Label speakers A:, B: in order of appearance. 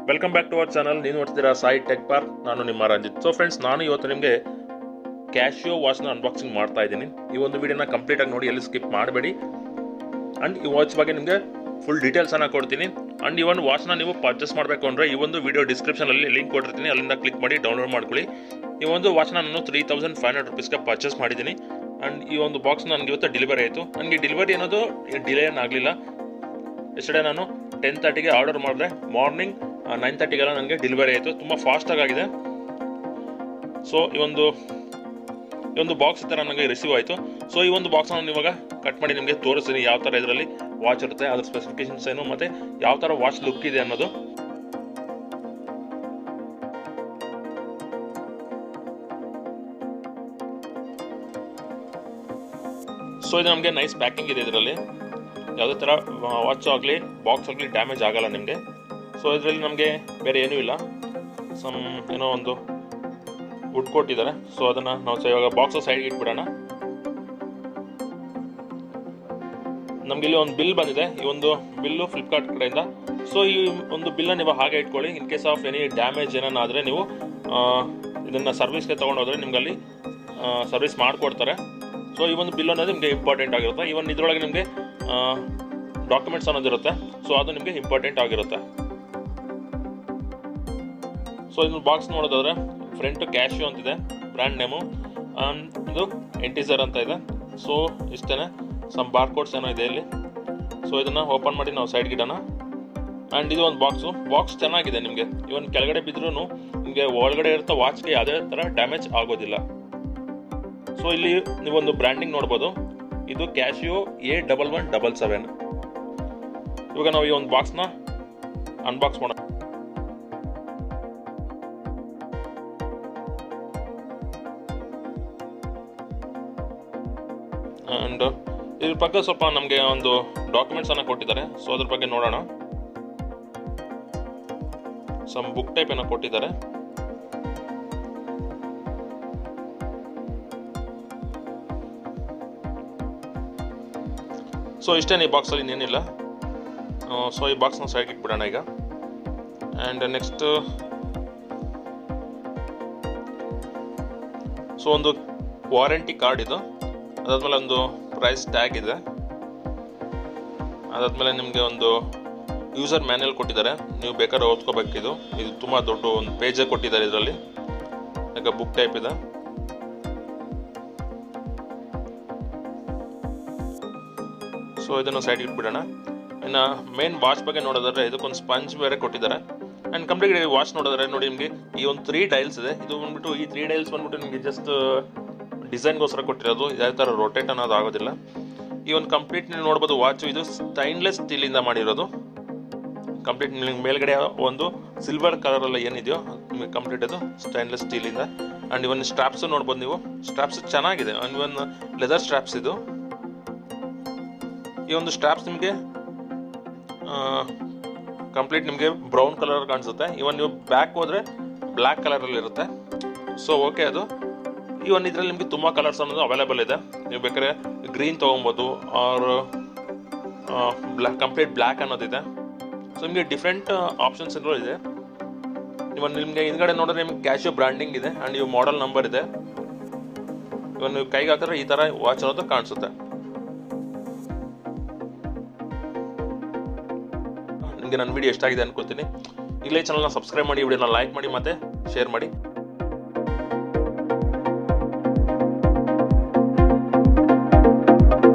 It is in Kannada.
A: Welcome back to our channel. ನೀವು ನೋಡ್ತಿದ್ದೀರಾ ಸಾಯಿ ಟೆಕ್ ಪಾರ್ಕ್. ನಾನು ನಿಮ್ಮ ರಂಜಿತ್. ಸೊ ಫ್ರೆಂಡ್ಸ್, ನಾನು ಇವತ್ತು ನಿಮಗೆ ಕ್ಯಾಶಿಯೋ ವಾಚ್ನ ಅನ್ಬಾಕ್ಸಿಂಗ್ ಮಾಡ್ತಾ ಇದ್ದೀನಿ. ಈ ಒಂದು ವಿಡಿಯೋನ ಕಂಪ್ಲೀಟಾಗಿ ನೋಡಿ, ಎಲ್ಲಿ ಸ್ಕಿಪ್ ಮಾಡಬೇಡಿ. ಆ್ಯಂಡ್ ಈ ವಾಚ್ ಬಗ್ಗೆ ನಿಮಗೆ ಫುಲ್ ಡೀಟೇಲ್ಸನ್ನು ಕೊಡ್ತೀನಿ. ಆ್ಯಂಡ್ ಈ ಒಂದು ವಾಚ್ನ ನೀವು ಪರ್ಚೇಸ್ ಮಾಡಬೇಕು ಅಂದರೆ ಈ ಒಂದು ವಿಡಿಯೋ ಡಿಸ್ಕ್ರಿಪ್ಷನಲ್ಲಿ ಲಿಂಕ್ ಕೊಟ್ಟಿರ್ತೀನಿ, ಅಲ್ಲಿಂದ ಕ್ಲಿಕ್ ಮಾಡಿ ಡೌನ್ಲೋಡ್ ಮಾಡ್ಕೊಳ್ಳಿ. ಈ ಒಂದು ವಾಚ್ನ ನಾನು 3500 ರೂಪೀಸ್ಗೆ ಪರ್ಚೇಸ್ ಮಾಡಿದ್ದೀನಿ. ಆ್ಯಂಡ್ ಈ ಒಂದು ಬಾಕ್ಸ್ ನನಗೆ ಇವತ್ತು ಡೆಲಿವರಿ ಆಯಿತು. ನನಗೆ ಡೆಲಿವರಿ ಅನ್ನೋದು ಡಿಲೇ ಏನಾಗಲಿಲ್ಲ. ಎಸ್ಟರ್ಡೇ ನಾನು 10:30ಗೆ ಆರ್ಡರ್ ಮಾಡಿದೆ, ಮಾರ್ನಿಂಗ್ 9:30ಗೆಲ್ಲ ನನಗೆ ಡೆಲಿವರಿ ಆಯಿತು. ತುಂಬ ಫಾಸ್ಟಾಗಿ ಆಗಿದೆ. ಸೊ ಈ ಒಂದು ಬಾಕ್ಸ್ ಈ ಥರ ನನಗೆ ರಿಸೀವ್ ಆಯಿತು. ಸೊ ಈ ಒಂದು ಬಾಕ್ಸ್ ನಾನು ಇವಾಗ ಕಟ್ ಮಾಡಿ ನಿಮಗೆ ತೋರಿಸ್ತೀನಿ, ಯಾವ ಥರ ಇದರಲ್ಲಿ ವಾಚ್ ಇರುತ್ತೆ, ಅದ್ರ ಸ್ಪೆಸಿಫಿಕೇಶನ್ಸ್ ಏನು, ಮತ್ತು ಯಾವ ಥರ ವಾಚ್ ಲುಕ್ ಇದೆ ಅನ್ನೋದು. ಸೊ ಇದು ನಮಗೆ ನೈಸ್ ಪ್ಯಾಕಿಂಗ್ ಇದೆ. ಇದರಲ್ಲಿ ಯಾವುದೇ ಥರ ವಾಚ್ ಆಗಲಿ ಬಾಕ್ಸ್ ಆಗಲಿ ಡ್ಯಾಮೇಜ್ ಆಗಲ್ಲ ನಿಮಗೆ. ಸೊ ಇದರಲ್ಲಿ ನಮಗೆ ಬೇರೆ ಏನೂ ಇಲ್ಲ. ಏನೋ ಒಂದು ವುಡ್ ಕೊಟ್ಟಿದ್ದಾರೆ. ಸೊ ಅದನ್ನು ನಾವು ಇವಾಗ ಬಾಕ್ಸ್ ಸೈಡ್ಗೆ ಇಟ್ಬಿಡೋಣ. ನಮಗೆ ಇಲ್ಲಿ ಒಂದು ಬಿಲ್ ಬಂದಿದೆ. ಈ ಒಂದು ಬಿಲ್ಲು ಫ್ಲಿಪ್ಕಾರ್ಟ್ ಕಡೆಯಿಂದ. ಸೊ ಈ ಒಂದು ಬಿಲ್ಲನ್ನು ನೀವು ಹಾಗೆ ಇಟ್ಕೊಳ್ಳಿ. In case of any damage ಏನಾದರೆ ನೀವು ಇದನ್ನು ಸರ್ವಿಸ್ಗೆ ತೊಗೊಂಡೋದ್ರೆ ನಿಮ್ಗೆ ಅಲ್ಲಿ ಸರ್ವಿಸ್ ಮಾಡಿಕೊಡ್ತಾರೆ. ಸೊ ಈ ಒಂದು ಬಿಲ್ ಅನ್ನೋದು ನಿಮಗೆ ಇಂಪಾರ್ಟೆಂಟ್ ಆಗಿರುತ್ತೆ. ಈವನ್ ಇದರೊಳಗೆ ನಿಮಗೆ ಡಾಕ್ಯುಮೆಂಟ್ಸ್ ಅನ್ನೋದಿರುತ್ತೆ. ಸೊ ಅದು ನಿಮಗೆ ಇಂಪಾರ್ಟೆಂಟ್ ಆಗಿರುತ್ತೆ. ಸೊ ಇದನ್ನು ಬಾಕ್ಸ್ ನೋಡೋದಾದ್ರೆ ಫ್ರಂಟ್ ಕ್ಯಾಶಿಯೋ ಅಂತಿದೆ ಬ್ರ್ಯಾಂಡ್ ನೇಮು, ಇದು ಎಂಟಿಸರ್ ಅಂತ ಇದೆ. ಸೊ ಇಷ್ಟೇ, ಸಮ್ ಬಾರ್ಕೋಡ್ಸ್ ಏನೋ ಇದೆ ಇಲ್ಲಿ. ಸೊ ಇದನ್ನು ಓಪನ್ ಮಾಡಿ ನಾವು ಸೈಡ್ಗೆ ಇಡೋಣ. ಆ್ಯಂಡ್ ಇದು ಒಂದು ಬಾಕ್ಸ್ ಚೆನ್ನಾಗಿದೆ. ನಿಮಗೆ ಇವನ್ ಕೆಳಗಡೆ ಬಿದ್ರೂ ನಿಮಗೆ ಒಳಗಡೆ ಇರೋ ವಾಚ್ಗೆ ಯಾವುದೇ ಥರ ಡ್ಯಾಮೇಜ್ ಆಗೋದಿಲ್ಲ. ಸೊ ಇಲ್ಲಿ ನೀವೊಂದು ಬ್ರ್ಯಾಂಡಿಂಗ್ ನೋಡ್ಬೋದು. ಇದು ಕ್ಯಾಶಿಯೋ A1177. ಇವಾಗ ನಾವು ಈ ಒಂದು ಬಾಕ್ಸ್ನ ಅನ್ಬಾಕ್ಸ್ ಮಾಡೋಣ. ಆ್ಯಂಡ್ ಇದ್ರ ಬಗ್ಗೆ ಸ್ವಲ್ಪ ನಮಗೆ ಒಂದು ಡಾಕ್ಯುಮೆಂಟ್ಸನ್ನು ಕೊಟ್ಟಿದ್ದಾರೆ. ಸೊ ಅದ್ರ ಬಗ್ಗೆ ನೋಡೋಣ. ಸಮ್ ಬುಕ್ ಟೈಪ್ ಏನೋ ಕೊಟ್ಟಿದ್ದಾರೆ. ಸೊ ಇಷ್ಟೇ, ಈ ಬಾಕ್ಸಲ್ಲಿ ಇನ್ನೇನಿಲ್ಲ. ಸೊ ಈ ಬಾಕ್ಸ್ನ ಸೈಡ್ಗೆ ಇಟ್ಬಿಡೋಣ ಈಗ. ಆ್ಯಂಡ್ ನೆಕ್ಸ್ಟ್ ಸೊ ಒಂದು ವಾರಂಟಿ ಕಾರ್ಡ್ ಇದು. ಅದಾದಮೇಲೆ ಒಂದು ಪ್ರೈಸ್ ಟ್ಯಾಗ್ ಇದೆ. ಅದಾದಮೇಲೆ ನಿಮಗೆ ಒಂದು ಯೂಸರ್ ಮ್ಯಾನ್ಯಲ್ ಕೊಟ್ಟಿದ್ದಾರೆ. ನೀವು ಬೇಕಾದ್ರೆ ಓದ್ಕೋಬೇಕಿದು. ಇದು ತುಂಬ ದೊಡ್ಡ ಒಂದು ಪೇಜೇ ಕೊಟ್ಟಿದ್ದಾರೆ ಇದರಲ್ಲಿ. ಈಗ ಬುಕ್ ಟೈಪ್ ಇದೆ. ಸೊ ಇದನ್ನು ಸೈಡ್ ಇಟ್ಬಿಡೋಣ. ಇನ್ನು ಮೇನ್ ವಾಚ್ ಬಗ್ಗೆ ನೋಡೋದಾದ್ರೆ ಇದಕ್ಕೊಂದು ಸ್ಪಂಜ್ ಬೇರೆ ಕೊಟ್ಟಿದ್ದಾರೆ. ಆ್ಯಂಡ್ ಕಂಪ್ಲೀಟ್ ವಾಚ್ ನೋಡೋದಾದ್ರೆ ನೋಡಿ, ನಿಮಗೆ ಈ ಒಂದು 3 ಡೈಲ್ಸ್ ಇದೆ. ಇದು ಬಂದ್ಬಿಟ್ಟು ಈ 3 ಡೈಲ್ಸ್ ಬಂದ್ಬಿಟ್ಟು ನಿಮಗೆ ಜಸ್ಟ್ ಡಿಸೈನ್ಗೋಸ್ಕರ ಕೊಟ್ಟಿರೋದು. ಯಾವುದೇ ಥರ ರೊಟೇಟ್ ಅನ್ನೋದು ಆಗೋದಿಲ್ಲ. ಈ ಒಂದು ಕಂಪ್ಲೀಟ್ ನೀವು ನೋಡ್ಬೋದು ವಾಚು ಇದು ಸ್ಟೈನ್ಲೆಸ್ ಸ್ಟೀಲಿಂದ ಮಾಡಿರೋದು. ಕಂಪ್ಲೀಟ್ ನಿಮಗೆ ಮೇಲ್ಗಡೆ ಒಂದು ಸಿಲ್ವರ್ ಕಲರಲ್ಲಿ ಏನಿದೆಯೋ ನಿಮಗೆ ಕಂಪ್ಲೀಟ್ ಅದು ಸ್ಟೈನ್ಲೆಸ್ ಸ್ಟೀಲಿಂದ. ಆ್ಯಂಡ್ ಇವನ್ ಸ್ಟ್ರಾಪ್ಸು ನೋಡ್ಬೋದು ನೀವು. ಸ್ಟ್ರಾಪ್ಸ್ ಚೆನ್ನಾಗಿದೆ. ಆ್ಯಂಡ್ ಇವನ್ ಲೆದರ್ ಸ್ಟ್ರಾಪ್ಸ್ ಇದು. ಈ ಒಂದು ಸ್ಟ್ರಾಪ್ಸ್ ನಿಮಗೆ ಕಂಪ್ಲೀಟ್ ನಿಮಗೆ ಬ್ರೌನ್ ಕಲರ್ ಕಾಣಿಸುತ್ತೆ. ಇವನ್ ನೀವು ಬ್ಯಾಕ್ ಹೋದರೆ ಬ್ಲ್ಯಾಕ್ ಕಲರಲ್ಲಿ ಇರುತ್ತೆ. ಸೊ ಓಕೆ, ಅದು ಈ ಒಂದು ಇದರಲ್ಲಿ ನಿಮಗೆ ತುಂಬ ಕಲರ್ಸ್ ಅನ್ನೋದು ಅವೈಲೇಬಲ್ ಇದೆ. ನೀವು ಬೇಕಾದ್ರೆ ಗ್ರೀನ್ ತೊಗೊಬೋದು, ಆರ್ ಕಂಪ್ಲೀಟ್ ಬ್ಲ್ಯಾಕ್ ಅನ್ನೋದಿದೆ. ಸೊ ನಿಮಗೆ ಡಿಫ್ರೆಂಟ್ ಆಪ್ಷನ್ಸ್ ಎಲ್ಲೂ ಇದೆ. ಇವನ್ ನಿಮಗೆ ಹಿಂದ್ಗಡೆ ನೋಡಿದ್ರೆ ನಿಮಗೆ ಕ್ಯಾಶಿಯೋ ಬ್ರ್ಯಾಂಡಿಂಗ್ ಇದೆ. ಆ್ಯಂಡ್ ಇವು ಮಾಡೆಲ್ ನಂಬರ್ ಇದೆ. ಇವನ್ ನೀವು ಕೈಗೆ ಹಾಕಿದ್ರೆ ಈ ಥರ ವಾಚ್ ಅನ್ನೋದು ಕಾಣಿಸುತ್ತೆ. ನಿಮಗೆ ನನ್ನ ವಿಡಿಯೋ ಎಷ್ಟಾಗಿದೆ ಅನ್ಕೋತೀನಿ. ಈಗಲೇ ಚಾನಲ್ನ ಸಬ್ಸ್ಕ್ರೈಬ್ ಮಾಡಿ, ವಿಡಿಯೋನ ಲೈಕ್ ಮಾಡಿ, ಮತ್ತು ಶೇರ್ ಮಾಡಿ.